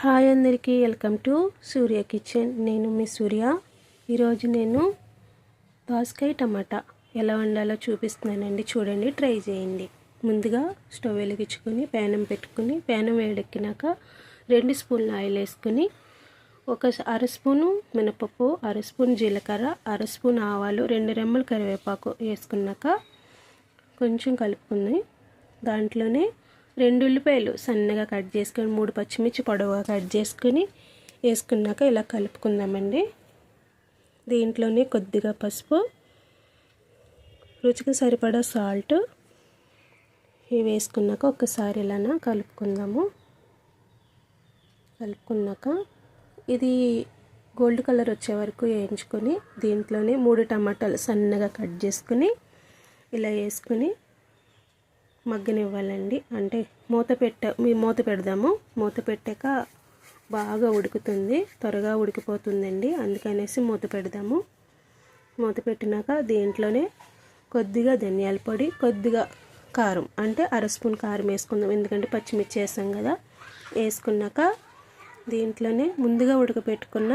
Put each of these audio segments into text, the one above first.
Hi అందరికీ, welcome to Surya kitchen. నేను మీ సూర్య. ఈరోజు నేను దోసకాయ టమాటా ఎలా వండాలో చూపిస్తున్నానండి. చూడండి, ట్రై చేయండి. ముందుగా స్టవ్ వెలిగించుకొని ప్యానం పెట్టుకుని, ప్యానం వేడెక్కినాక 2 స్పూన్ల ఆయిల్ వేసుకుని, ఒక అర స్పూను మినపప్పు, అర స్పూన్ జీలకర్ర, అర స్పూన్ ఆవాలు, 2 రెమ్మలు కరివేపాకు వేసుకున్నాక కొంచెం కలుపుకుని, దాంట్లోనే 2 ఉల్లిపాయలు సన్నగా కట్ చేసుకొని, 3 పచ్చిమిర్చి పొడవుగా కట్ చేసుకుని వేసుకున్నాక ఇలా కలుపుకుందామండి. దీంట్లోనే కొద్దిగా పసుపు, రుచికి సరిపడా సాల్ట్ ఇవి వేసుకున్నాక ఒక్కసారి ఇలా కలుపుకుందాము. కలుపుకున్నాక ఇది గోల్డ్ కలర్ వచ్చే వరకు వేయించుకొని, దీంట్లోనే 3 టమాటాలు సన్నగా కట్ చేసుకుని ఇలా వేసుకుని మగ్గనివ్వాలండి. అంటే మూత పెడదాము. మూత పెట్టాక బాగా ఉడుకుతుంది, త్వరగా ఉడికిపోతుందండి. అందుకనేసి మూత పెడదాము. మూత పెట్టినాక దీంట్లోనే కొద్దిగా ధనియాల పొడి, కొద్దిగా కారం, అంటే అర స్పూన్ కారం వేసుకుందాం, ఎందుకంటే పచ్చిమిర్చి వేసాం కదా. వేసుకున్నాక దీంట్లోనే ముందుగా ఉడకపెట్టుకున్న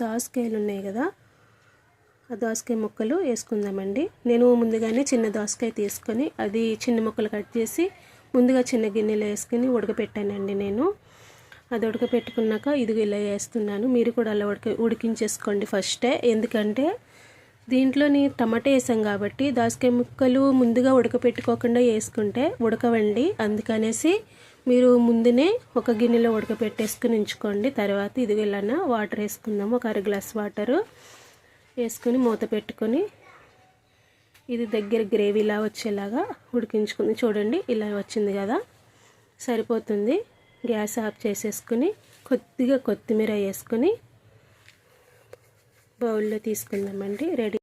దోసకాయలు ఉన్నాయి కదా, ఆ దోసకాయ ముక్కలు వేసుకుందామండి. నేను ముందుగానే చిన్న దోసకాయ తీసుకొని అది చిన్న ముక్కలు కట్ చేసి ముందుగా చిన్న గిన్నెలో వేసుకొని ఉడకపెట్టానండి. నేను అది ఉడకపెట్టుకున్నాక ఇదిగో ఇలా వేస్తున్నాను. మీరు కూడా అలా ఉడికించేసుకోండి ఫస్టే, ఎందుకంటే దీంట్లోని టమాటా వేసాం కాబట్టి దోసకాయ ముక్కలు ముందుగా ఉడకపెట్టుకోకుండా వేసుకుంటే ఉడకవండి. అందుకనేసి మీరు ముందునే ఒక గిన్నెలో ఉడకపెట్టేసుకుని ఉంచుకోండి. తర్వాత ఇదిగో ఇలా వాటర్ వేసుకుందాము. ఒక అర గ్లాస్ వాటరు వేసుకొని మూత పెట్టుకొని ఇది దగ్గర గ్రేవీలా వచ్చేలాగా ఉడికించుకుని, చూడండి ఇలా వచ్చింది కదా, సరిపోతుంది. గ్యాస్ ఆఫ్ చేసేసుకుని కొద్దిగా కొత్తిమీర వేసుకొని బౌల్లో తీసుకుందామండి. రెడీ.